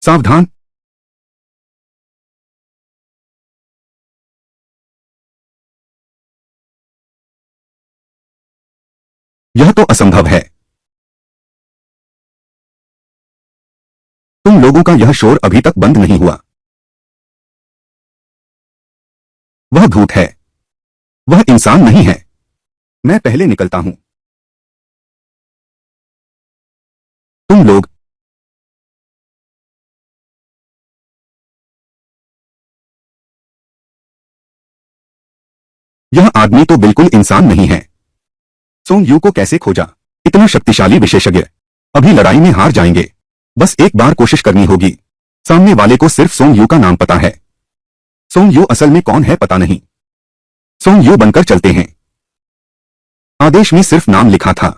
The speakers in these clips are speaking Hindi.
सावधान। यह तो असंभव है। तुम लोगों का यह शोर अभी तक बंद नहीं हुआ। वह भूत है। वह इंसान नहीं है। मैं पहले निकलता हूं। तुम लोग। यह आदमी तो बिल्कुल इंसान नहीं है। सोंग यू को कैसे खोजा? इतना शक्तिशाली विशेषज्ञ। अभी लड़ाई में हार जाएंगे। बस एक बार कोशिश करनी होगी। सामने वाले को सिर्फ सोंग यू का नाम पता है। सोंग यू असल में कौन है पता नहीं। सोंग यू बनकर चलते हैं। आदेश में सिर्फ नाम लिखा था।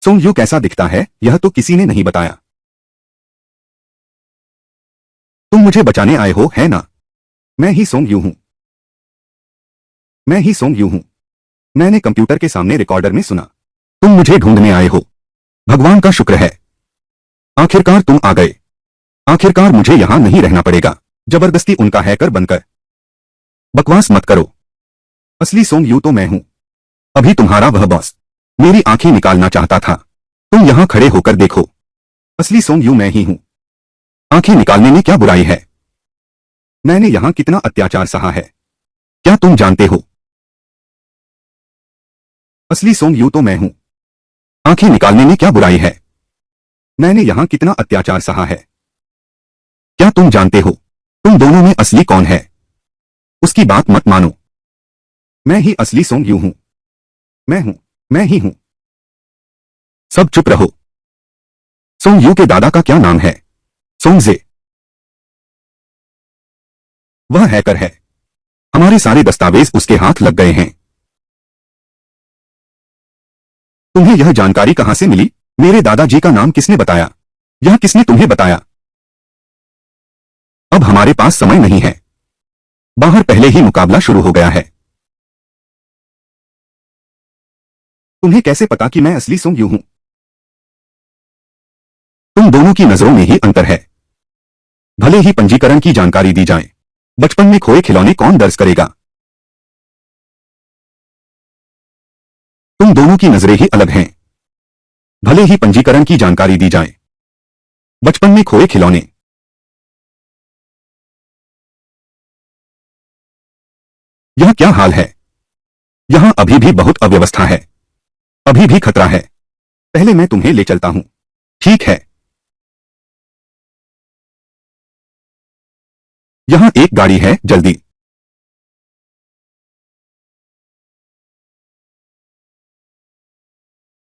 सोंग यू कैसा दिखता है यह तो किसी ने नहीं बताया। तुम मुझे बचाने आए हो है ना? मैं ही सोंग यू हूं। मैं ही सोंग यू हूं। मैंने कंप्यूटर के सामने रिकॉर्डर में सुना। तुम मुझे ढूंढने आए हो। भगवान का शुक्र है। आखिरकार तुम आ गए। आखिरकार मुझे यहां नहीं रहना पड़ेगा जबरदस्ती उनका हैकर बनकर। बकवास मत करो। असली सोंग यू तो मैं हूं। अभी तुम्हारा वह बॉस मेरी आंखें निकालना चाहता था। तुम यहां खड़े होकर देखो। असली सोंग यू मैं ही हूं। आंखें निकालने में क्या बुराई है? मैंने यहां कितना अत्याचार सहा है क्या तुम जानते हो? असली सोंग यू तो मैं हूं। आंखें निकालने में क्या बुराई है? मैंने यहां कितना अत्याचार सहा है क्या तुम जानते हो? तुम दोनों में असली कौन है? उसकी बात मत मानो। मैं ही असली सोंग यू हूं। मैं हूं। मैं ही हूं। सब चुप रहो। सोंग यू के दादा का क्या नाम है? सोंगजे। वह हैकर है। हमारे सारे दस्तावेज उसके हाथ लग गए हैं। तुम्हें यह जानकारी कहां से मिली? मेरे दादाजी का नाम किसने बताया? यह किसने तुम्हें बताया? अब हमारे पास समय नहीं है। बाहर पहले ही मुकाबला शुरू हो गया है। तुम्हें कैसे पता कि मैं असली सोंग यू हूं? तुम दोनों की नजरों में ही अंतर है। भले ही पंजीकरण की जानकारी दी जाए। बचपन में खोए खिलौने कौन दर्ज करेगा? तुम दोनों की नजरें ही अलग हैं। भले ही पंजीकरण की जानकारी दी जाए। बचपन में खोए खिलौने। यह क्या हाल है? यहां अभी भी बहुत अव्यवस्था है। अभी भी खतरा है। पहले मैं तुम्हें ले चलता हूं। ठीक है। यहां एक गाड़ी है जल्दी।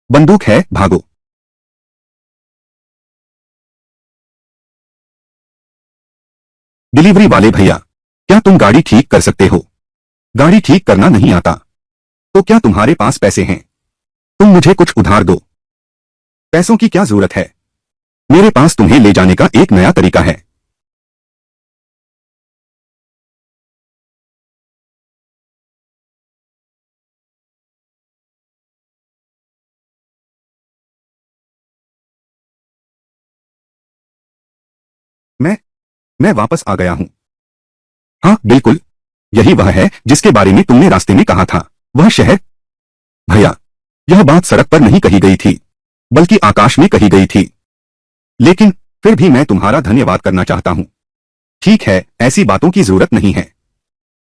बंदूक है भागो। डिलीवरी वाले भैया क्या तुम गाड़ी ठीक कर सकते हो? गाड़ी ठीक करना नहीं आता। तो क्या तुम्हारे पास पैसे हैं? तुम मुझे कुछ उधार दो। पैसों की क्या जरूरत है? मेरे पास तुम्हें ले जाने का एक नया तरीका है। मैं मैं वापस आ गया हूं। हाँ बिल्कुल। यही वह है जिसके बारे में तुमने रास्ते में कहा था। वह शहर। भैया यह बात सड़क पर नहीं कही गई थी बल्कि आकाश में कही गई थी। लेकिन फिर भी मैं तुम्हारा धन्यवाद करना चाहता हूं। ठीक है ऐसी बातों की जरूरत नहीं है।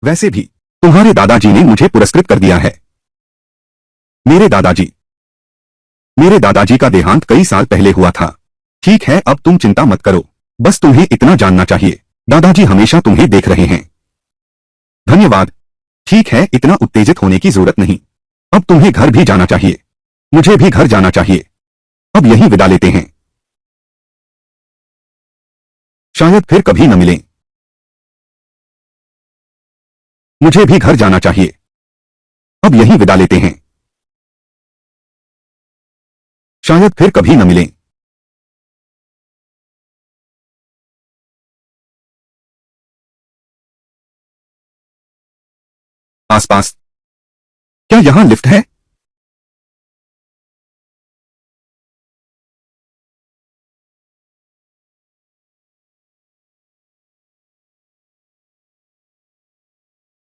वैसे भी तुम्हारे दादाजी ने मुझे पुरस्कृत कर दिया है। मेरे दादाजी। मेरे दादाजी का देहांत कई साल पहले हुआ था। ठीक है अब तुम चिंता मत करो। बस तुम्हें इतना जानना चाहिए। दादाजी हमेशा तुम्हें देख रहे हैं। धन्यवाद। ठीक है इतना उत्तेजित होने की जरूरत नहीं। अब तुम्हें घर भी जाना चाहिए। मुझे भी घर जाना चाहिए। अब यहीं विदा लेते हैं। शायद फिर कभी न मिलें। मुझे भी घर जाना चाहिए। अब यहीं विदा लेते हैं। शायद फिर कभी न मिलें। आसपास। क्या यहां लिफ्ट है?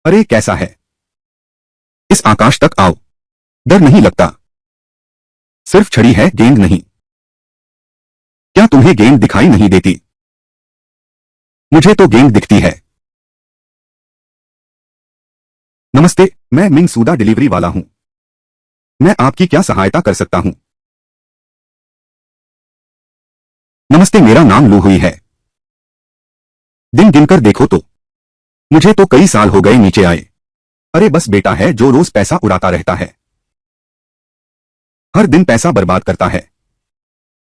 अरे कैसा है? इस आकाश तक आओ। डर नहीं लगता? सिर्फ छड़ी है, गेंद नहीं। क्या तुम्हें गेंद दिखाई नहीं देती? मुझे तो गेंद दिखती है। नमस्ते, मैं मिंग सूदा डिलीवरी वाला हूं। मैं आपकी क्या सहायता कर सकता हूं? नमस्ते, मेरा नाम लू हुई है। दिन गिनकर देखो तो मुझे तो कई साल हो गए नीचे आए। अरे बस बेटा है जो रोज पैसा उड़ाता रहता है, हर दिन पैसा बर्बाद करता है।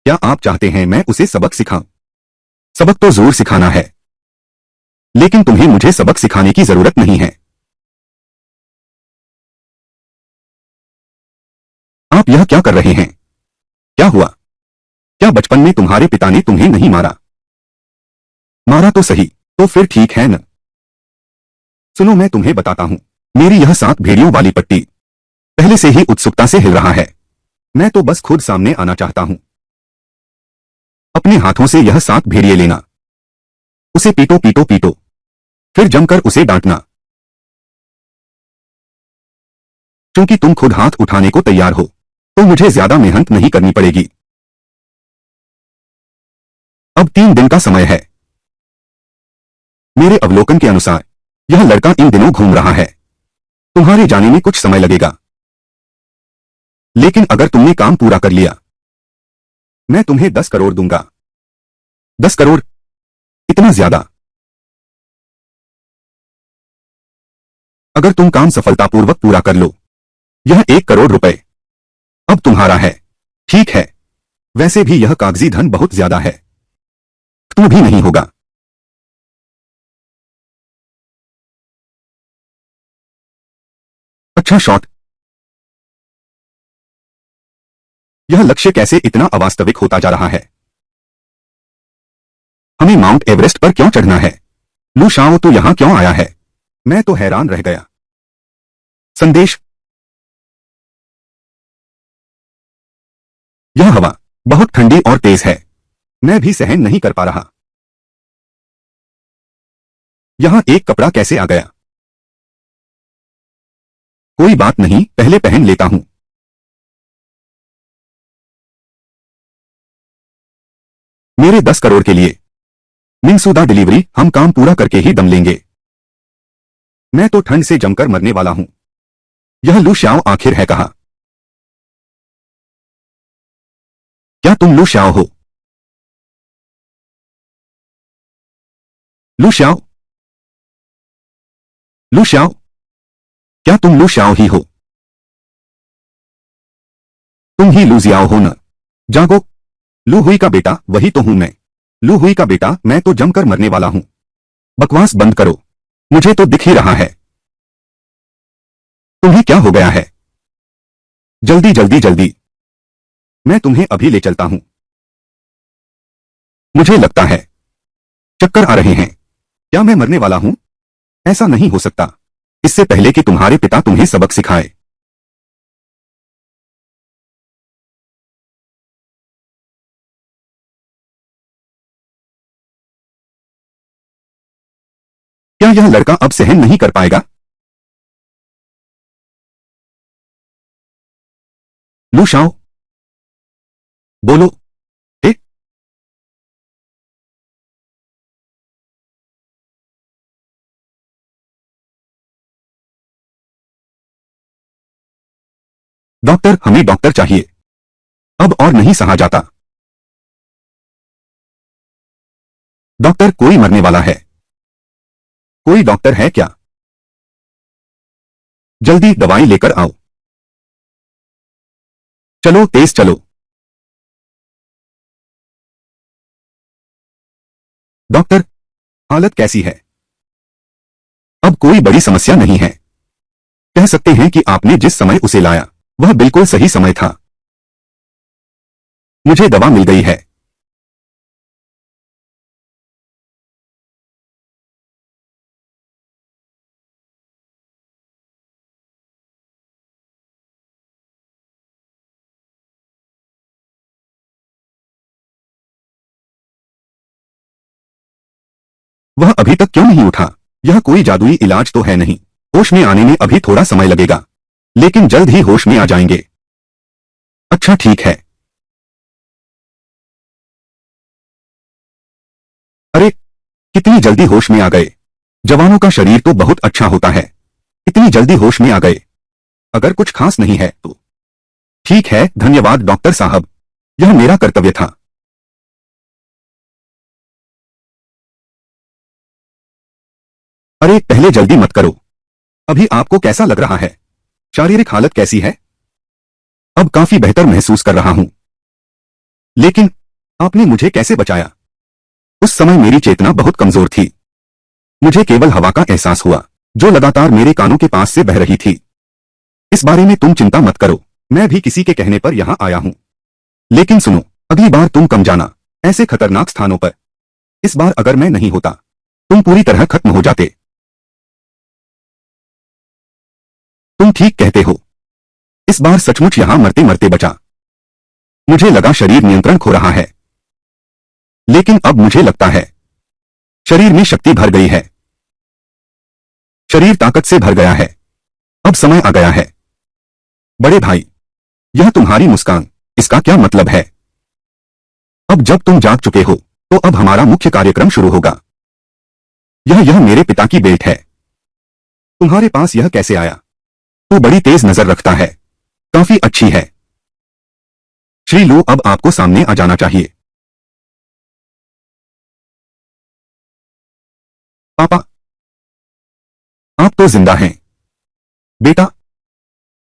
क्या आप चाहते हैं मैं उसे सबक सिखाऊं? सबक तो जरूर सिखाना है, लेकिन तुम्हें मुझे सबक सिखाने की जरूरत नहीं है। आप यह क्या कर रहे हैं? क्या हुआ? क्या बचपन में तुम्हारे पिता ने तुम्हें नहीं मारा? मारा तो सही, तो फिर ठीक है न। सुनो मैं तुम्हें बताता हूं। मेरी यह 7 भेड़ियों वाली पट्टी पहले से ही उत्सुकता से हिल रहा है। मैं तो बस खुद सामने आना चाहता हूं। अपने हाथों से यह 7 भेड़िए लेना, उसे पीटो पीटो पीटो, फिर जमकर उसे डांटना। क्योंकि तुम खुद हाथ उठाने को तैयार हो, तो मुझे ज्यादा मेहनत नहीं करनी पड़ेगी। अब 3 दिन का समय है। मेरे अवलोकन के अनुसार यह लड़का इन दिनों घूम रहा है। तुम्हारे जाने में कुछ समय लगेगा, लेकिन अगर तुमने काम पूरा कर लिया, मैं तुम्हें 10 करोड़ दूंगा। 10 करोड़? इतना ज्यादा? अगर तुम काम सफलतापूर्वक पूरा कर लो, यह 1 करोड़ रुपए अब तुम्हारा है। ठीक है, वैसे भी यह कागजी धन बहुत ज्यादा है, तुम भी नहीं होगा। अच्छा शॉट। यह लक्ष्य कैसे इतना अवास्तविक होता जा रहा है? हमें माउंट एवरेस्ट पर क्यों चढ़ना है? लू शाओ तो यहां क्यों आया है? मैं तो हैरान रह गया। संदेश। यह हवा बहुत ठंडी और तेज है, मैं भी सहन नहीं कर पा रहा। यहां एक कपड़ा कैसे आ गया? कोई बात नहीं, पहले पहन लेता हूं। मेरे 10 करोड़ के लिए मिंगसूदा डिलीवरी, हम काम पूरा करके ही दम लेंगे। मैं तो ठंड से जमकर मरने वाला हूं। यह लू शाओ आखिर है कहा? क्या तुम लू शाओ हो? लू शाओ? लू शाओ? क्या तुम लू शाओ ही हो? तुम ही लू जियाओ हो न? जागो। लू हुई का बेटा वही तो हूं मैं। लू हुई का बेटा, मैं तो जमकर मरने वाला हूं। बकवास बंद करो, मुझे तो दिख ही रहा है। तुम्हें क्या हो गया है? जल्दी जल्दी जल्दी, मैं तुम्हें अभी ले चलता हूं। मुझे लगता है चक्कर आ रहे हैं। क्या मैं मरने वाला हूं? ऐसा नहीं हो सकता। इससे पहले कि तुम्हारे पिता तुम्हें सबक सिखाए। क्या यह लड़का अब सहन नहीं कर पाएगा? लू शाओ, बोलो। ए? डॉक्टर, हमें डॉक्टर चाहिए। अब और नहीं सहा जाता। डॉक्टर, कोई मरने वाला है। कोई डॉक्टर है क्या? जल्दी दवाई लेकर आओ। चलो तेज चलो। डॉक्टर, हालत कैसी है? अब कोई बड़ी समस्या नहीं है। कह सकते हैं कि आपने जिस समय उसे लाया, वह बिल्कुल सही समय था। मुझे दवा मिल गई है। वह अभी तक क्यों नहीं उठा? यह कोई जादुई इलाज तो है नहीं। होश में आने में अभी थोड़ा समय लगेगा, लेकिन जल्द ही होश में आ जाएंगे। अच्छा ठीक है। अरे, कितनी जल्दी होश में आ गए। जवानों का शरीर तो बहुत अच्छा होता है, इतनी जल्दी होश में आ गए। अगर कुछ खास नहीं है तो ठीक है, धन्यवाद डॉक्टर साहब, यह मेरा कर्तव्य था। अरे पहले जल्दी मत करो। अभी आपको कैसा लग रहा है? शारीरिक हालत कैसी है? अब काफी बेहतर महसूस कर रहा हूं। लेकिन आपने मुझे कैसे बचाया? उस समय मेरी चेतना बहुत कमजोर थी। मुझे केवल हवा का एहसास हुआ, जो लगातार मेरे कानों के पास से बह रही थी। इस बारे में तुम चिंता मत करो, मैं भी किसी के कहने पर यहां आया हूं। लेकिन सुनो, अगली बार तुम कम जाना ऐसे खतरनाक स्थानों पर। इस बार अगर मैं नहीं होता, तुम पूरी तरह खत्म हो जाते। तुम ठीक कहते हो, इस बार सचमुच यहां मरते मरते बचा। मुझे लगा शरीर नियंत्रण खो रहा है, लेकिन अब मुझे लगता है शरीर में शक्ति भर गई है। शरीर ताकत से भर गया है। अब समय आ गया है। बड़े भाई, यह तुम्हारी मुस्कान, इसका क्या मतलब है? अब जब तुम जाग चुके हो, तो अब हमारा मुख्य कार्यक्रम शुरू होगा। यह मेरे पिता की बेल्ट है। तुम्हारे पास यह कैसे आया? तू बड़ी तेज नजर रखता है, काफी अच्छी है। श्री लू, अब आपको सामने आ जाना चाहिए। पापा, आप तो जिंदा हैं। बेटा,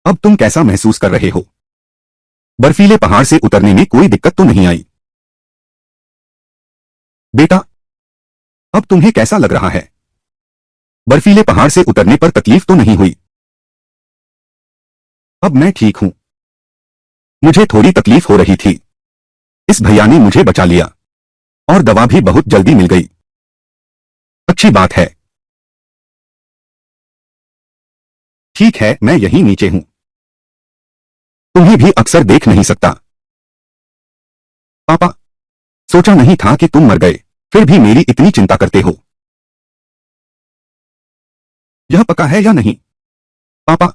अब तुम कैसा महसूस कर रहे हो? बर्फीले पहाड़ से उतरने में कोई दिक्कत तो नहीं आई? बेटा, अब तुम्हें कैसा लग रहा है? बर्फीले पहाड़ से उतरने पर तकलीफ तो नहीं हुई? अब मैं ठीक हूं। मुझे थोड़ी तकलीफ हो रही थी। इस भैया ने मुझे बचा लिया, और दवा भी बहुत जल्दी मिल गई। अच्छी बात है। ठीक है, मैं यहीं नीचे हूं। तुम्हें भी अक्सर देख नहीं सकता। पापा, सोचा नहीं था कि तुम मर गए, फिर भी मेरी इतनी चिंता करते हो। यह पका है या नहीं? पापा,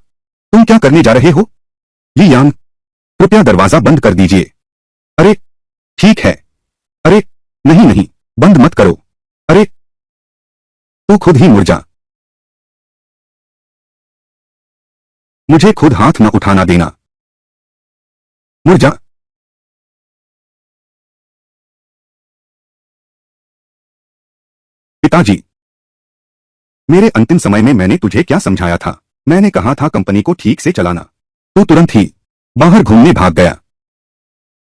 तुम क्या करने जा रहे हो? ली यांग, कृपया दरवाजा बंद कर दीजिए। अरे, ठीक है। अरे, नहीं नहीं, बंद मत करो। अरे, तू खुद ही मुड़ जा। मुझे खुद हाथ न उठाना देना। मुड़ जा। पिताजी, मेरे अंतिम समय में मैंने तुझे क्या समझाया था? मैंने कहा था कंपनी को ठीक से चलाना। तू तुरंत ही बाहर घूमने भाग गया।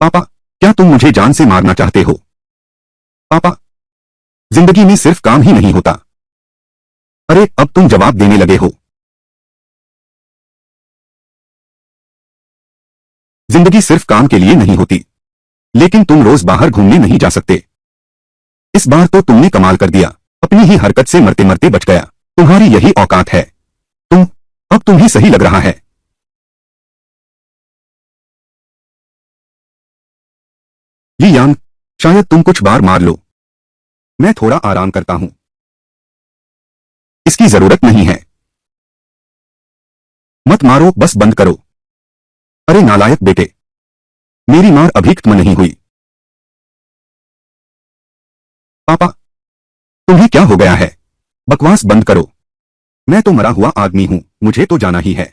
पापा, क्या तुम मुझे जान से मारना चाहते हो? पापा, जिंदगी में सिर्फ काम ही नहीं होता। अरे, अब तुम जवाब देने लगे हो। जिंदगी सिर्फ काम के लिए नहीं होती, लेकिन तुम रोज बाहर घूमने नहीं जा सकते। इस बार तो तुमने कमाल कर दिया, अपनी ही हरकत से मरते मरते बच गया। तुम्हारी यही औकात है। तुम, अब तुम्हें सही लग रहा है। ली यांग, शायद तुम कुछ बार मार लो। मैं थोड़ा आराम करता हूं। इसकी जरूरत नहीं है। मत मारो, बस बंद करो। अरे नालायक बेटे, मेरी मार अभी खत्म नहीं हुई। पापा, तुम्हें क्या हो गया है? बकवास बंद करो। मैं तो मरा हुआ आदमी हूं, मुझे तो जाना ही है।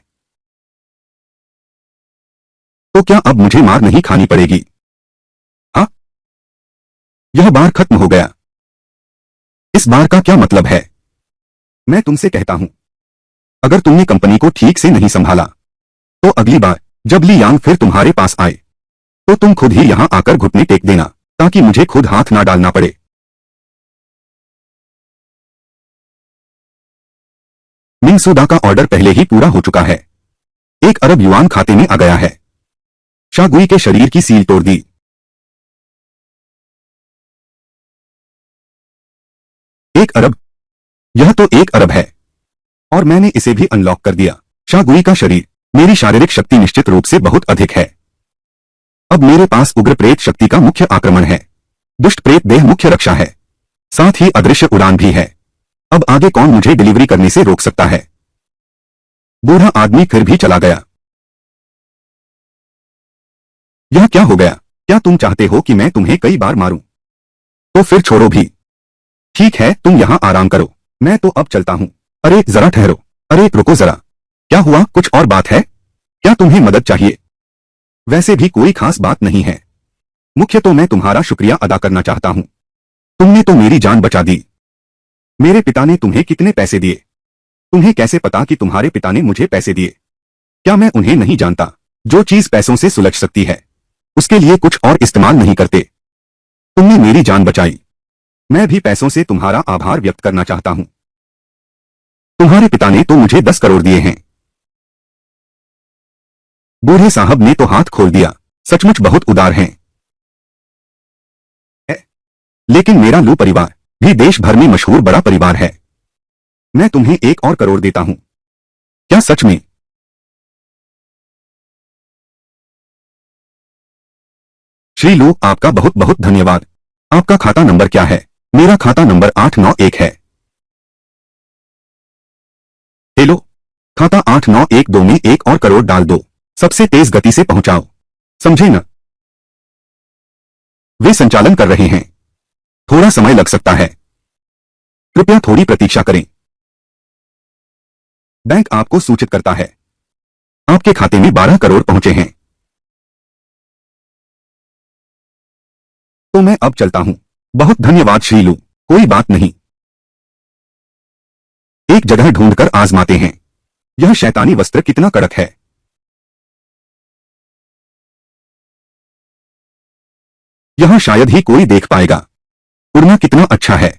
तो क्या अब मुझे मार नहीं खानी पड़ेगी? हाँ, यह बार खत्म हो गया। इस बार का क्या मतलब है? मैं तुमसे कहता हूं, अगर तुमने कंपनी को ठीक से नहीं संभाला, तो अगली बार जब ली यांग फिर तुम्हारे पास आए, तो तुम खुद ही यहां आकर घुटने टेक देना, ताकि मुझे खुद हाथ ना डालना पड़े। मिंगसुदा का ऑर्डर पहले ही पूरा हो चुका है। 1 अरब युआन खाते में आ गया है। शागुई के शरीर की सील तोड़ दी। 1 अरब? यह तो 1 अरब है, और मैंने इसे भी अनलॉक कर दिया। शागुई का शरीर, मेरी शारीरिक शक्ति निश्चित रूप से बहुत अधिक है। अब मेरे पास उग्र प्रेत शक्ति का मुख्य आक्रमण है। दुष्ट प्रेत देह मुख्य रक्षा है, साथ ही अदृश्य उड़ान भी है। अब आगे कौन मुझे डिलीवरी करने से रोक सकता है? बूढ़ा आदमी फिर भी चला गया। यह क्या हो गया? क्या तुम चाहते हो कि मैं तुम्हें कई बार मारूं? तो फिर छोड़ो भी। ठीक है, तुम यहां आराम करो, मैं तो अब चलता हूं। अरे जरा ठहरो। अरे रुको जरा। क्या हुआ? कुछ और बात है क्या? तुम्हें मदद चाहिए? वैसे भी कोई खास बात नहीं है। मुख्य तो मैं तुम्हारा शुक्रिया अदा करना चाहता हूं। तुमने तो मेरी जान बचा दी। मेरे पिता ने तुम्हें कितने पैसे दिए? तुम्हें कैसे पता कि तुम्हारे पिता ने मुझे पैसे दिए? क्या मैं उन्हें नहीं जानता? जो चीज पैसों से सुलझ सकती है उसके लिए कुछ और इस्तेमाल नहीं करते। तुमने मेरी जान बचाई। मैं भी पैसों से तुम्हारा आभार व्यक्त करना चाहता हूं। तुम्हारे पिता ने तो मुझे 10 करोड़ दिए हैं। बूढ़े साहब ने तो हाथ खोल दिया। सचमुच बहुत उदार हैं। लेकिन मेरा लू परिवार भी देश भर में मशहूर बड़ा परिवार है। मैं तुम्हें 1 और करोड़ देता हूं। क्या सच में? श्री लू, आपका बहुत बहुत धन्यवाद। आपका खाता नंबर क्या है? मेरा खाता नंबर 891 है। हेलो, खाता 8912 में 1 और करोड़ डाल दो। सबसे तेज गति से पहुंचाओ, समझे न? वे संचालन कर रहे हैं। थोड़ा समय लग सकता है। कृपया थोड़ी प्रतीक्षा करें। बैंक आपको सूचित करता है आपके खाते में 12 करोड़ पहुंचे हैं। तो मैं अब चलता हूं। बहुत धन्यवाद श्री लू। कोई बात नहीं। एक जगह ढूंढकर आजमाते हैं। यह शैतानी वस्त्र कितना कड़क है। यहां शायद ही कोई देख पाएगा। उड़ना कितना अच्छा है।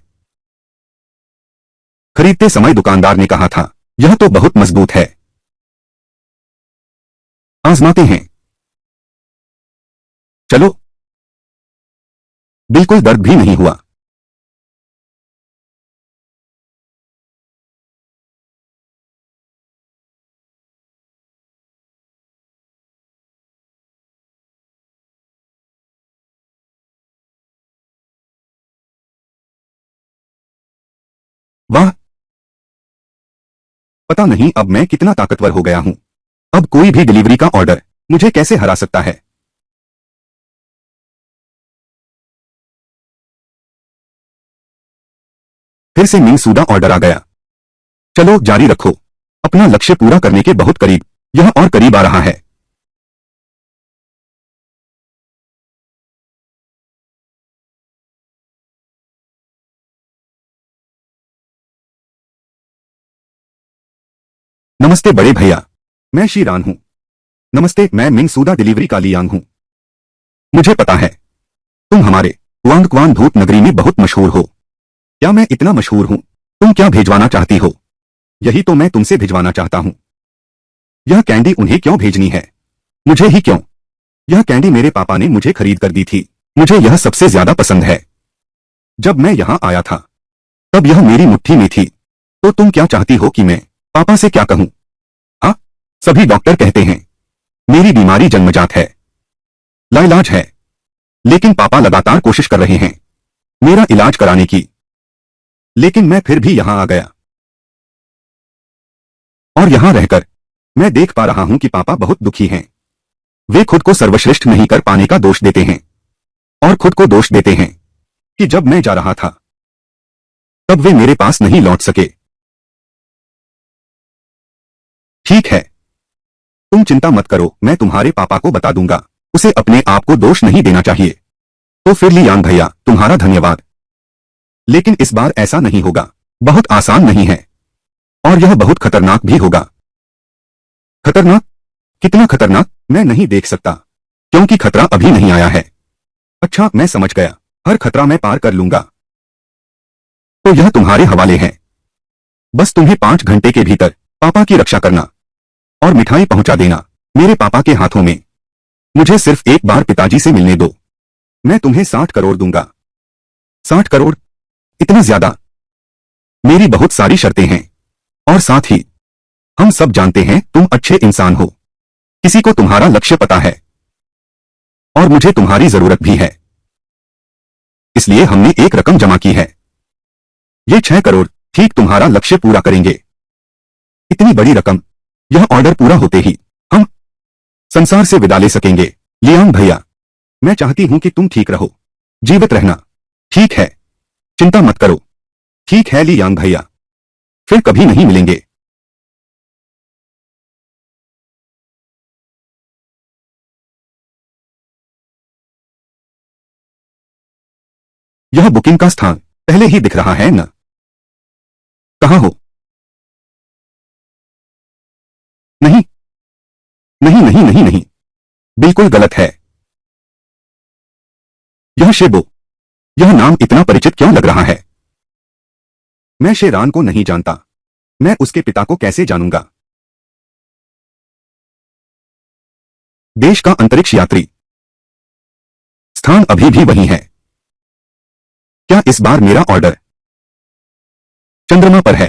खरीदते समय दुकानदार ने कहा था यह तो बहुत मजबूत है। आजमाते हैं। चलो। बिल्कुल दर्द भी नहीं हुआ। वाह, पता नहीं अब मैं कितना ताकतवर हो गया हूं। अब कोई भी डिलीवरी का ऑर्डर मुझे कैसे हरा सकता है। फिर से मिंगसूदा ऑर्डर आ गया। चलो जारी रखो। अपना लक्ष्य पूरा करने के बहुत करीब। यह और करीब आ रहा है। नमस्ते बड़े भैया। मैं शीरान हूं। नमस्ते, मैं मिंगसूदा डिलीवरी का लियांग हूं। मुझे पता है तुम हमारे वांगक्वान धूप नगरी में बहुत मशहूर हो। क्या मैं इतना मशहूर हूं? तुम क्या भेजवाना चाहती हो? यही तो मैं तुमसे भिजवाना चाहता हूं। यह कैंडी उन्हें क्यों भेजनी है? मुझे ही क्यों? यह कैंडी मेरे पापा ने मुझे खरीद कर दी थी। मुझे यह सबसे ज्यादा पसंद है। जब मैं यहां आया था तब यह मेरी मुट्ठी में थी। तो तुम क्या चाहती हो कि मैं पापा से क्या कहूं? हाँ, सभी डॉक्टर कहते हैं मेरी बीमारी जन्मजात है, लाइलाज है। लेकिन पापा लगातार कोशिश कर रहे हैं मेरा इलाज कराने की। लेकिन मैं फिर भी यहां आ गया। और यहां रहकर मैं देख पा रहा हूं कि पापा बहुत दुखी हैं। वे खुद को सर्वश्रेष्ठ नहीं कर पाने का दोष देते हैं और खुद को दोष देते हैं कि जब मैं जा रहा था तब वे मेरे पास नहीं लौट सके। ठीक है, तुम चिंता मत करो, मैं तुम्हारे पापा को बता दूंगा। उसे अपने आप को दोष नहीं देना चाहिए। तो फिर लियांग भैया, तुम्हारा धन्यवाद। लेकिन इस बार ऐसा नहीं होगा। बहुत आसान नहीं है और यह बहुत खतरनाक भी होगा। खतरनाक? कितना खतरनाक मैं नहीं देख सकता क्योंकि खतरा अभी नहीं आया है। अच्छा, मैं समझ गया। हर खतरा मैं पार कर लूंगा। तो यह तुम्हारे हवाले है। बस तुम्हें 5 घंटे के भीतर पापा की रक्षा करना और मिठाई पहुंचा देना मेरे पापा के हाथों में। मुझे सिर्फ एक बार पिताजी से मिलने दो। मैं तुम्हें 60 करोड़ दूंगा। 60 करोड़? इतना ज्यादा? मेरी बहुत सारी शर्तें हैं और साथ ही हम सब जानते हैं तुम अच्छे इंसान हो। किसी को तुम्हारा लक्ष्य पता है और मुझे तुम्हारी जरूरत भी है। इसलिए हमने एक रकम जमा की है। ये 6 करोड़ ठीक तुम्हारा लक्ष्य पूरा करेंगे। इतनी बड़ी रकम यह ऑर्डर पूरा होते ही हम संसार से विदा ले सकेंगे। लियांग भैया, मैं चाहती हूं कि तुम ठीक रहो, जीवित रहना। ठीक है, चिंता मत करो। ठीक है लियांग भैया, फिर कभी नहीं मिलेंगे। यह बुकिंग का स्थान पहले ही दिख रहा है न? कहाँ हो? नहीं नहीं नहीं नहीं नहीं, बिल्कुल गलत है। यह शेबो, यह नाम इतना परिचित क्यों लग रहा है? मैं शेरान को नहीं जानता, मैं उसके पिता को कैसे जानूंगा? देश का अंतरिक्ष यात्री, स्थान अभी भी वही है। क्या इस बार मेरा ऑर्डर चंद्रमा पर है?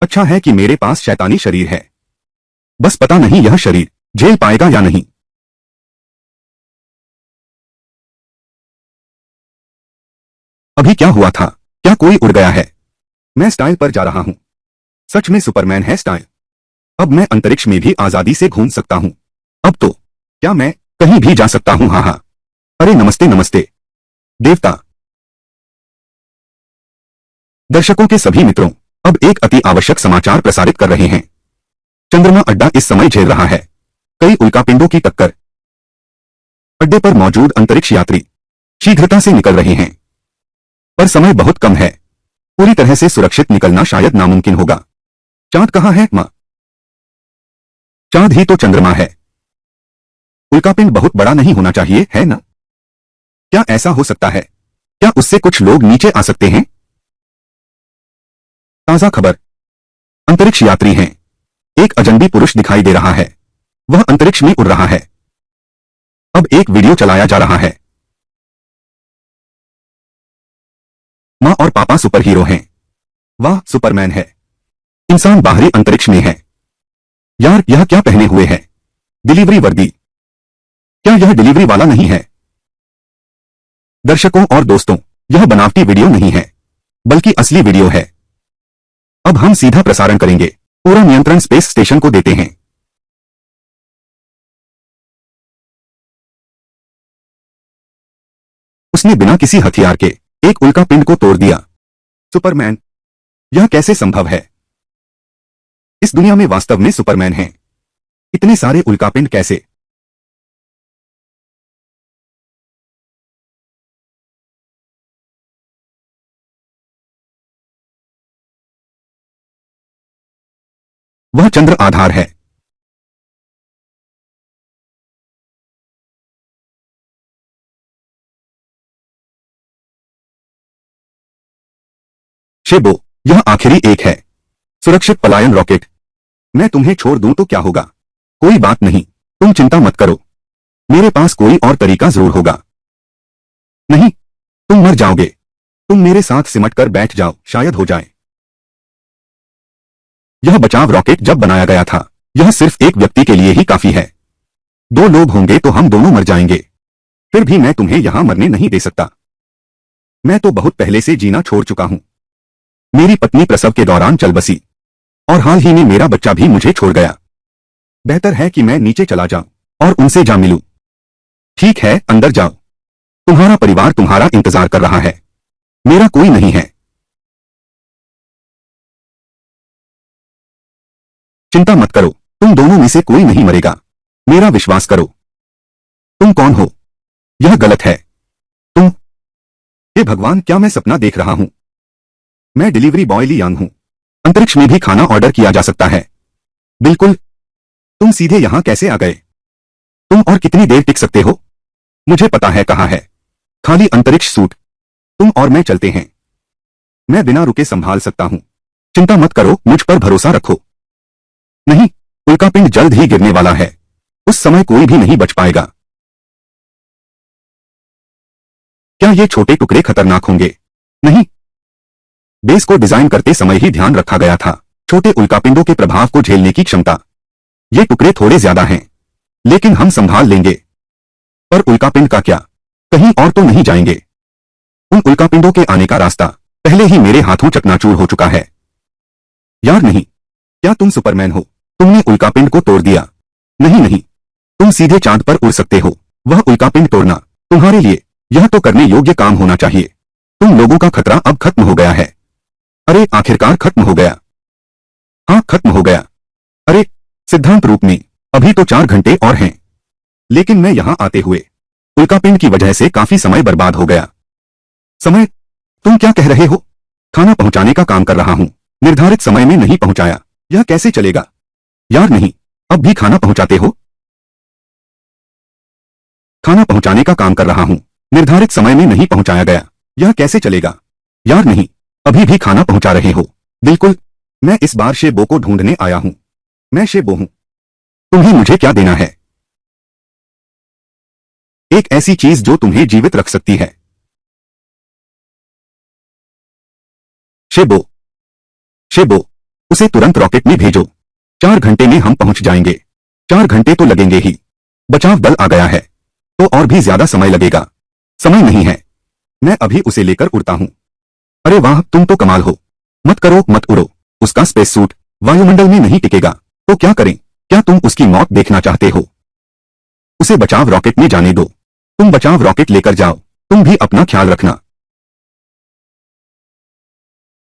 अच्छा है कि मेरे पास शैतानी शरीर है, बस पता नहीं यह शरीर झेल पाएगा या नहीं। अभी क्या हुआ था? क्या कोई उड़ गया है? मैं स्टाइल पर जा रहा हूं, सच में सुपरमैन है स्टाइल। अब मैं अंतरिक्ष में भी आजादी से घूम सकता हूं। अब तो क्या मैं कहीं भी जा सकता हूं? हाँ हाँ। अरे नमस्ते नमस्ते देवता। दर्शकों के सभी मित्रों, अब एक अति आवश्यक समाचार प्रसारित कर रहे हैं। चंद्रमा अड्डा इस समय झेल रहा है कई उल्कापिंडों की टक्कर। अड्डे पर मौजूद अंतरिक्ष यात्री शीघ्रता से निकल रहे हैं, पर समय बहुत कम है। पूरी तरह से सुरक्षित निकलना शायद नामुमकिन होगा। चांद कहाँ है मां? चांद ही तो चंद्रमा है। उल्कापिंड बहुत बड़ा नहीं होना चाहिए, है ना? क्या ऐसा हो सकता है? क्या उससे कुछ लोग नीचे आ सकते हैं? ताजा खबर, अंतरिक्ष यात्री हैं। एक अजनबी पुरुष दिखाई दे रहा है, वह अंतरिक्ष में उड़ रहा है। अब एक वीडियो चलाया जा रहा है। मां और पापा सुपर हीरो हैं। वाह, सुपरमैन है। इंसान बाहरी अंतरिक्ष में है। यार, यह क्या पहने हुए है? डिलीवरी वर्दी। क्या यह डिलीवरी वाला नहीं है? दर्शकों और दोस्तों, यह बनावटी वीडियो नहीं है, बल्कि असली वीडियो है। अब हम सीधा प्रसारण करेंगे। पूरा नियंत्रण स्पेस स्टेशन को देते हैं। उसने बिना किसी हथियार के एक उल्कापिंड को तोड़ दिया। सुपरमैन, यह कैसे संभव है? इस दुनिया में वास्तव में सुपरमैन हैं। इतने सारे उल्कापिंड कैसे? वह चंद्र आधार है। शेबो, यह आखिरी एक है। सुरक्षित पलायन रॉकेट। मैं तुम्हें छोड़ दूं तो क्या होगा? कोई बात नहीं, तुम चिंता मत करो। मेरे पास कोई और तरीका जरूर होगा। नहीं, तुम मर जाओगे। तुम मेरे साथ सिमट कर बैठ जाओ, शायद हो जाए। यह बचाव रॉकेट जब बनाया गया था, यह सिर्फ एक व्यक्ति के लिए ही काफी है। दो लोग होंगे तो हम दोनों मर जाएंगे। फिर भी मैं तुम्हें यहां मरने नहीं दे सकता। मैं तो बहुत पहले से जीना छोड़ चुका हूं। मेरी पत्नी प्रसव के दौरान चल बसी, और हाल ही में मेरा बच्चा भी मुझे छोड़ गया। बेहतर है कि मैं नीचे चला जाऊं और उनसे जा मिलूं। ठीक है, अंदर जाओ। तुम्हारा परिवार तुम्हारा इंतजार कर रहा है। मेरा कोई नहीं है। चिंता मत करो, तुम दोनों में से कोई नहीं मरेगा। मेरा विश्वास करो। तुम कौन हो? यह गलत है। तुम? हे भगवान, क्या मैं सपना देख रहा हूं? मैं डिलीवरी बॉय ली यांग हूं। अंतरिक्ष में भी खाना ऑर्डर किया जा सकता है। बिल्कुल। तुम सीधे यहां कैसे आ गए? तुम और कितनी देर टिक सकते हो? मुझे पता है कहां है। खाली अंतरिक्ष सूट। तुम और मैं चलते हैं। मैं बिना रुके संभाल सकता हूं। चिंता मत करो, मुझ पर भरोसा रखो। नहीं, उल्कापिंड जल्द ही गिरने वाला है। उस समय कोई भी नहीं बच पाएगा। क्या ये छोटे टुकड़े खतरनाक होंगे? नहीं। बेस को डिजाइन करते समय ही ध्यान रखा गया था, छोटे उल्कापिंडों के प्रभाव को झेलने की क्षमता। ये टुकड़े थोड़े ज्यादा हैं, लेकिन हम संभाल लेंगे। पर उल्कापिंड का क्या? कहीं और तो नहीं जाएंगे? उन उल्कापिंडों के आने का रास्ता पहले ही मेरे हाथों चकनाचूर हो चुका है। यार नहीं, क्या तुम सुपरमैन हो? तुमने उल्कापिंड को तोड़ दिया। नहीं नहीं, तुम सीधे चांद पर उड़ सकते हो। वह उल्कापिंड तोड़ना तुम्हारे लिए यह तो करने योग्य काम होना चाहिए। तुम लोगों का खतरा अब खत्म हो गया है। अरे आखिरकार खत्म हो गया। हाँ खत्म हो गया। अरे सिद्धांत रूप में अभी तो 4 घंटे और हैं। लेकिन मैं यहां आते हुए उल्कापिंड की वजह से काफी समय बर्बाद हो गया। समय? तुम क्या कह रहे हो? खाना पहुंचाने का काम कर रहा हूं, निर्धारित समय में नहीं पहुंचाया, यह कैसे चलेगा? यार नहीं, अब भी खाना पहुंचाते हो? खाना पहुंचाने का काम कर रहा हूं, निर्धारित समय में नहीं पहुंचाया गया, यह कैसे चलेगा? यार नहीं, अभी भी खाना पहुंचा रहे हो? बिल्कुल। मैं इस बार शेबो को ढूंढने आया हूं। मैं शेबो हूं। तुम्हें मुझे क्या देना है? एक ऐसी चीज जो तुम्हें जीवित रख सकती है। शेबो, शेबो, उसे तुरंत रॉकेट में भेजो। 4 घंटे में हम पहुंच जाएंगे। 4 घंटे तो लगेंगे ही। बचाव दल आ गया है तो और भी ज्यादा समय लगेगा। समय नहीं है, मैं अभी उसे लेकर उड़ता हूं। अरे वाह, तुम तो कमाल हो। मत करो, मत उड़ो। उसका स्पेस सूट वायुमंडल में नहीं टिकेगा तो क्या करें? क्या तुम उसकी मौत देखना चाहते हो? उसे बचाव रॉकेट में जाने दो। तुम बचाव रॉकेट लेकर जाओ। तुम भी अपना ख्याल रखना।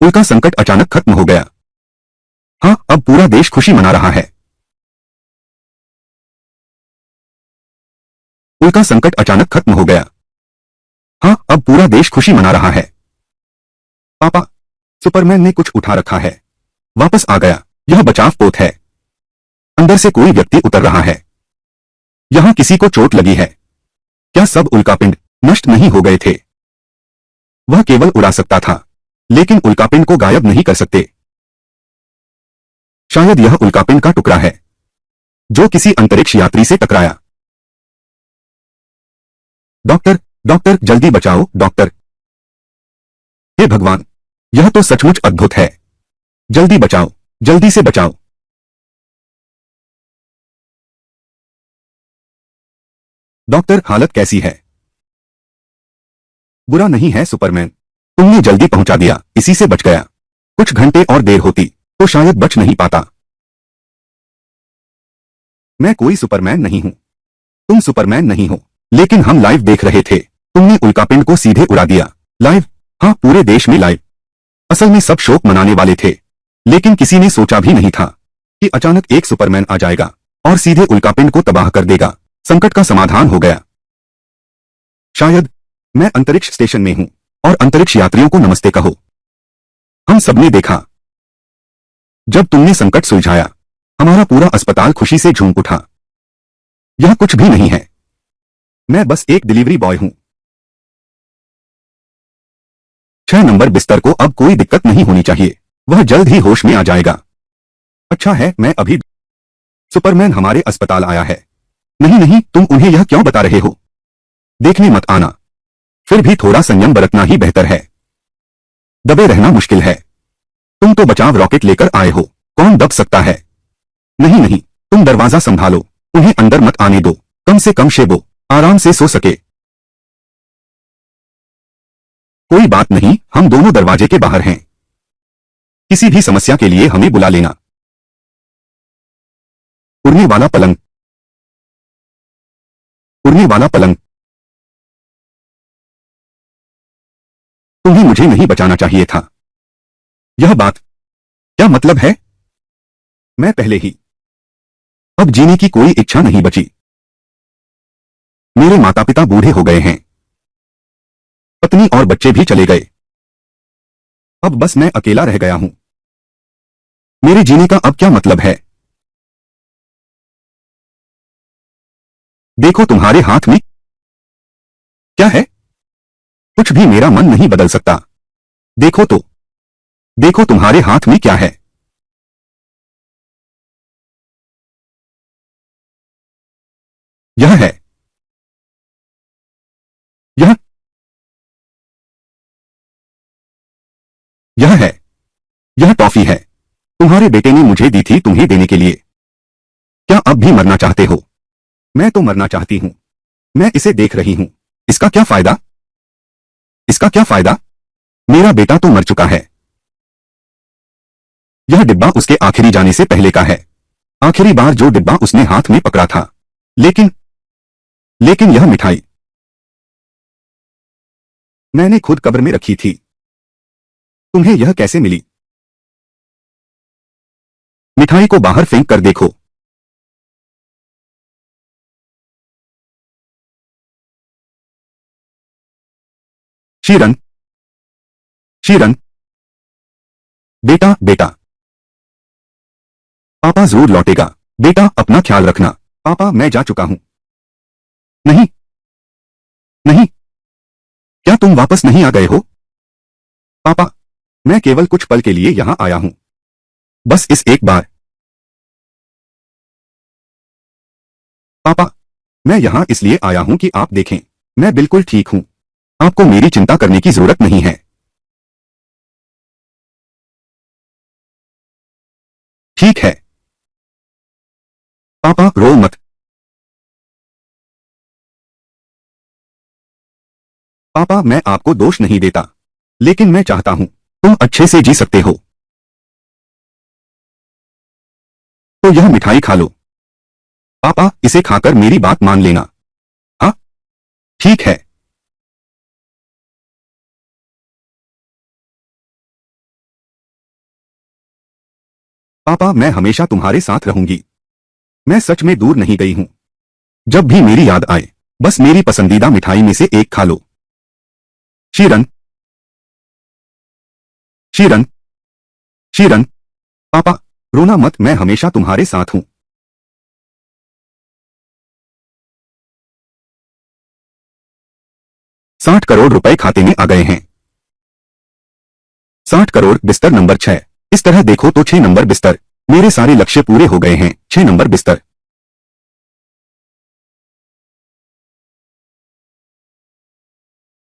उल्का संकट अचानक खत्म हो गया। हाँ, अब पूरा देश खुशी मना रहा है। उल्का संकट अचानक खत्म हो गया। हाँ, अब पूरा देश खुशी मना रहा है। पापा, सुपरमैन ने कुछ उठा रखा है। वापस आ गया। यह बचाव पोत है। अंदर से कोई व्यक्ति उतर रहा है। यहां किसी को चोट लगी है। क्या सब उल्कापिंड नष्ट नहीं हो गए थे? वह केवल उड़ा सकता था, लेकिन उल्कापिंड को गायब नहीं कर सकते। शायद यह उल्कापिंड का टुकड़ा है जो किसी अंतरिक्ष यात्री से टकराया। डॉक्टर, डॉक्टर, जल्दी बचाओ डॉक्टर। हे भगवान, यह तो सचमुच अद्भुत है। जल्दी बचाओ, जल्दी से बचाओ। डॉक्टर, हालत कैसी है? बुरा नहीं है सुपरमैन, तुमने जल्दी पहुंचा दिया, इसी से बच गया। कुछ घंटे और देर होती तो शायद बच नहीं पाता। मैं कोई सुपरमैन नहीं हूं। तुम सुपरमैन नहीं हो, लेकिन हम लाइव देख रहे थे। तुमने उल्कापिंड को सीधे उड़ा दिया। लाइव? हाँ, पूरे देश में लाइव। असल में सब शोक मनाने वाले थे, लेकिन किसी ने सोचा भी नहीं था कि अचानक एक सुपरमैन आ जाएगा और सीधे उल्कापिंड को तबाह कर देगा। संकट का समाधान हो गया। शायद मैं अंतरिक्ष स्टेशन में हूं और अंतरिक्ष यात्रियों को नमस्ते कहो। हम सबने देखा जब तुमने संकट सुलझाया, हमारा पूरा अस्पताल खुशी से झूम उठा। यह कुछ भी नहीं है, मैं बस एक डिलीवरी बॉय हूं। 6 नंबर बिस्तर को अब कोई दिक्कत नहीं होनी चाहिए, वह जल्द ही होश में आ जाएगा। अच्छा है, मैं अभी सुपरमैन हमारे अस्पताल आया है। नहीं नहीं, तुम उन्हें यह क्यों बता रहे हो? देखने मत आना। फिर भी थोड़ा संयम बरतना ही बेहतर है। दबे रहना मुश्किल है। तुम तो बचाव रॉकेट लेकर आए हो, कौन दब सकता है? नहीं नहीं, तुम दरवाजा संभालो, उन्हें अंदर मत आने दो। कम से कम शेबो आराम से सो सके। कोई बात नहीं, हम दोनों दरवाजे के बाहर हैं। किसी भी समस्या के लिए हमें बुला लेना। उड़ने वाला पलंग, उड़ने वाला पलंग। तुम्हें मुझे नहीं बचाना चाहिए था। यह बात क्या मतलब है? मैं पहले ही अब जीने की कोई इच्छा नहीं बची। मेरे माता पिता बूढ़े हो गए हैं। पत्नी और बच्चे भी चले गए। अब बस मैं अकेला रह गया हूं। मेरे जीने का अब क्या मतलब है? देखो तुम्हारे हाथ में क्या है? कुछ भी, मेरा मन नहीं बदल सकता। देखो तो, देखो तुम्हारे हाथ में क्या है? यह है, यह यह है, यह टॉफी है। तुम्हारे बेटे ने मुझे दी थी तुम्हें देने के लिए। क्या अब भी मरना चाहते हो? मैं तो मरना चाहती हूं। मैं इसे देख रही हूं। इसका क्या फायदा? इसका क्या फायदा? मेरा बेटा तो मर चुका है। यह डिब्बा उसके आखिरी जाने से पहले का है। आखिरी बार जो डिब्बा उसने हाथ में पकड़ा था। लेकिन लेकिन यह मिठाई मैंने खुद कब्र में रखी थी। तुम्हें यह कैसे मिली? मिठाई को बाहर फेंक कर देखो। शीरन, शीरन, बेटा बेटा, पापा जरूर लौटेगा। बेटा अपना ख्याल रखना। पापा मैं जा चुका हूं। नहीं, नहीं, क्या तुम वापस नहीं आ गए हो? पापा, मैं केवल कुछ पल के लिए यहां आया हूं। बस इस एक बार। पापा, मैं यहां इसलिए आया हूं कि आप देखें, मैं बिल्कुल ठीक हूं। आपको मेरी चिंता करने की जरूरत नहीं है। ठीक है। पापा रो मत। पापा मैं आपको दोष नहीं देता, लेकिन मैं चाहता हूं तुम अच्छे से जी सकते हो। तो यह मिठाई खा लो। पापा इसे खाकर मेरी बात मान लेना। हाँ, ठीक है। पापा मैं हमेशा तुम्हारे साथ रहूंगी। मैं सच में दूर नहीं गई हूं। जब भी मेरी याद आए, बस मेरी पसंदीदा मिठाई में से एक खा लो। शीरन, शीरन, शीरन, पापा रोना मत, मैं हमेशा तुम्हारे साथ हूं। 60 करोड़ रुपए खाते में आ गए हैं। 60 करोड़ बिस्तर नंबर 6। इस तरह देखो तो 6 नंबर बिस्तर। मेरे सारे लक्ष्य पूरे हो गए हैं। 6 नंबर बिस्तर।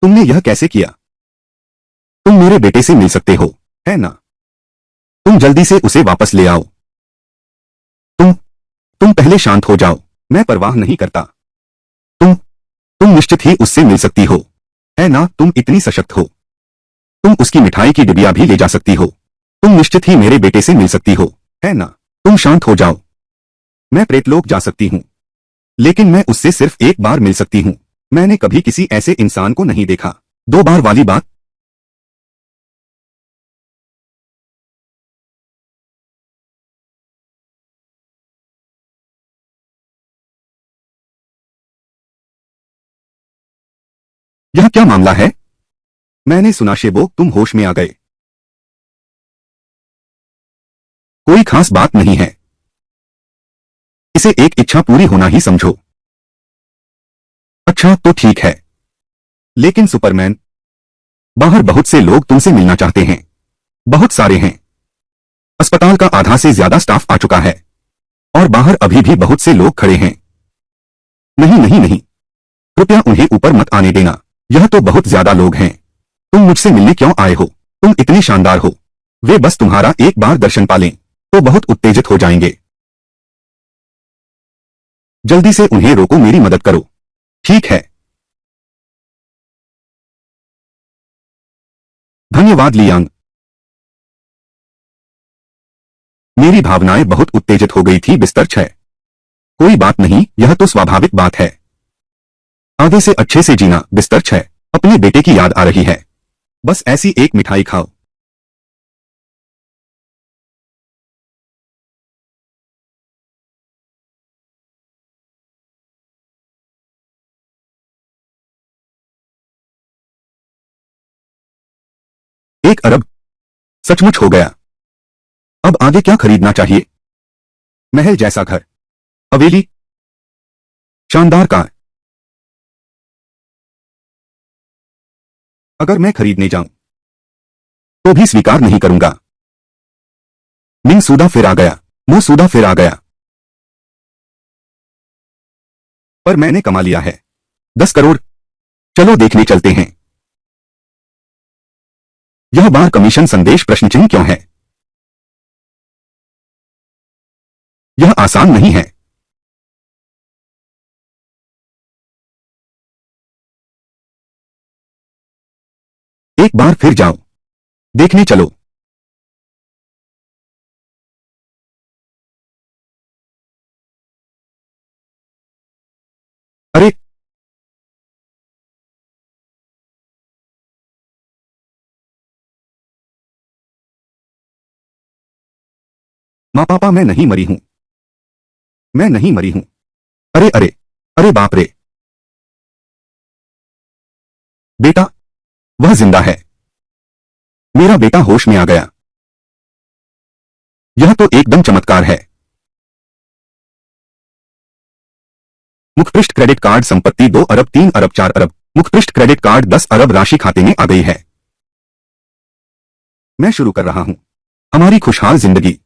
तुमने यह कैसे किया? तुम मेरे बेटे से मिल सकते हो, है ना? तुम जल्दी से उसे वापस ले आओ। तुम तुम पहले शांत हो जाओ। मैं परवाह नहीं करता। तुम तुम निश्चित ही उससे मिल सकती हो, है ना? तुम इतनी सशक्त हो। तुम उसकी मिठाई की डिबिया भी ले जा सकती हो। तुम निश्चित ही मेरे बेटे से मिल सकती हो, है ना? तुम शांत हो जाओ। मैं प्रेतलोक जा सकती हूँ, लेकिन मैं उससे सिर्फ एक बार मिल सकती हूँ। मैंने कभी किसी ऐसे इंसान को नहीं देखा। 2 बार वाली बात। यह क्या मामला है? मैंने सुना शेबो तुम होश में आ गए। कोई खास बात नहीं है। इसे एक इच्छा पूरी होना ही समझो। अच्छा तो ठीक है। लेकिन सुपरमैन, बाहर बहुत से लोग तुमसे मिलना चाहते हैं। बहुत सारे हैं। अस्पताल का आधा से ज्यादा स्टाफ आ चुका है। और बाहर अभी भी बहुत से लोग खड़े हैं। नहीं नहीं नहीं, कृपया उन्हें ऊपर मत आने देना। यह तो बहुत ज्यादा लोग हैं। तुम मुझसे मिलने क्यों आए हो? तुम इतने शानदार हो। वे बस तुम्हारा एक बार दर्शन पालें तो बहुत उत्तेजित हो जाएंगे। जल्दी से उन्हें रोको, मेरी मदद करो। ठीक है। धन्यवाद लियांग। मेरी भावनाएं बहुत उत्तेजित हो गई थी। बिस्तर 6। कोई बात नहीं, यह तो स्वाभाविक बात है। आगे से अच्छे से जीना। बिस्तर 6। अपने बेटे की याद आ रही है। बस ऐसी एक मिठाई खाओ। $1 अरब? सचमुच हो गया। अब आगे क्या खरीदना चाहिए? महल जैसा घर, हवेली, शानदार कार। अगर मैं खरीदने जाऊं तो भी स्वीकार नहीं करूंगा। मिंग सूदा फिर आ गया। मुंह सूदा फिर आ गया। पर मैंने कमा लिया है 10 करोड़। चलो देखने चलते हैं। यह बार कमीशन संदेश प्रश्न चिन्ह क्यों है? यह आसान नहीं है। एक बार फिर जाओ। देखने चलो। माँ पापा, मैं नहीं मरी हूं। मैं नहीं मरी हूं। अरे अरे, अरे बाप रे। बेटा, वह जिंदा है। मेरा बेटा होश में आ गया। यह तो एकदम चमत्कार है। मुखपृष्ठ क्रेडिट कार्ड संपत्ति 2 अरब 3 अरब 4 अरब। मुखपृष्ठ क्रेडिट कार्ड 10 अरब राशि खाते में आ गई है। मैं शुरू कर रहा हूं हमारी खुशहाल जिंदगी।